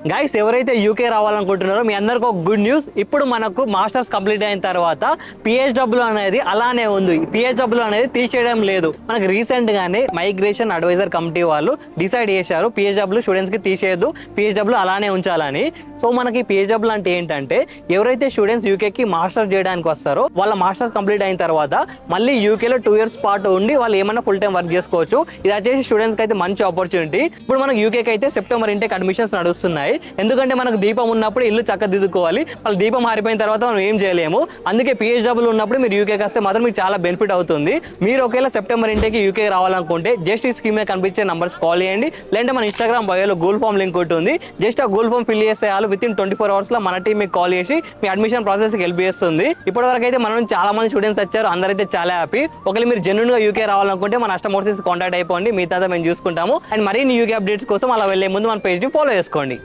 Guys ఎవరైతే UK రావాలనుకుంటున్నారో మీ అందరికి ఒక గుడ్ న్యూస్. ఇప్పుడు మనకు మాస్టర్స్ కంప్లీట్ అయిన తర్వాత పిహెచ్డబ్ల్యూ అనేది అలానే ఉంది. పిహెచ్డబ్ల్యూ అనేది తీసేయడం లేదు. మనకు రీసెంట్ గానే మైగ్రేషన్ అడ్వైజర్ కమిటీ వాళ్ళు డిసైడ్ చేశారు పిహెచ్డబ్ల్యూ స్టూడెంట్స్ కి తీసేయద్దు, పిహెచ్డబ్ల్యూ అలానే ఉంచాలని. సో మనకి పిహెచ్డబ్ల్యూ అంటే ఏంటంటే ఎవరైతే స్టూడెంట్స్ యూకేకి మాస్టర్స్ చేయడానికి వస్తారో వాళ్ళ మాస్టర్స్ కంప్లీట్ అయిన తర్వాత మళ్ళీ యూకేలో 2 years పాటు ఉండి వాళ్ళు ఏమైనా ఫుల్ టైం వర్క్ చేసుకోవచ్చు. ఇది వచ్చేసి స్టూడెంట్స్ కి అయితే మంచి ఆపర్చునిటీ. ఇప్పుడు మనకు యూకేకి అయితే సెప్టెంబర్ ఇంటేక్ అడ్మిషన్స్ నడుస్తున్నాయి. ఎందుకంటే మనకు దీపం ఉన్నప్పుడు ఇల్లు చక్కదిద్దుకోవాలి, వాళ్ళు దీపం మారిపోయిన తర్వాత మనం ఏం చేయలేము. అందుకే పిహెచ్డబ్ల్యూ ఉన్నప్పుడు మీరు యూకేకి వస్తే మాత్రం మీకు చాలా బెనిఫిట్ అవుతుంది. మీరు ఒకవేళ సెప్టెంబర్ ఇంటేకి యూకే రావాలనుకుంటే జస్ట్ ఈ స్కీమ్ మీద కనిపించే నంబర్స్ కాల్ చేయండి, లేదంటే మన ఇన్స్టాగ్రామ్ బయోలో గూగుల్ ఫామ్ లింక్ ఉంటుంది. జస్ట్ ఆ గూగుల్ ఫామ్ ఫిల్ చేస్తే విత్ ఇన్ 24 hours లో మన టీం మీకు కాల్ చేసి మీ అడ్మిషన్ ప్రాసెస్ కి హెల్ప్ చేస్తుంది. ఇప్పటి వరకు అయితే మనం చాలా మంది స్టూడెంట్స్ వచ్చారు, అందరైతే చాలా హ్యాపీ. ఒకవేళ మీరు జెన్యూన్ గా యూకే రావాలనుకుంటే మన అష్టమోర్సెస్ కాంటాక్ట్ అయిపోండి, మిగతా మేము చూసుకుంటాము. అండ్ మరిన్ని యూకే అప్డేట్స్ కోసం అలా వెళ్లే ముందు మన పేజ్ ని ఫాలో చేసుకోండి.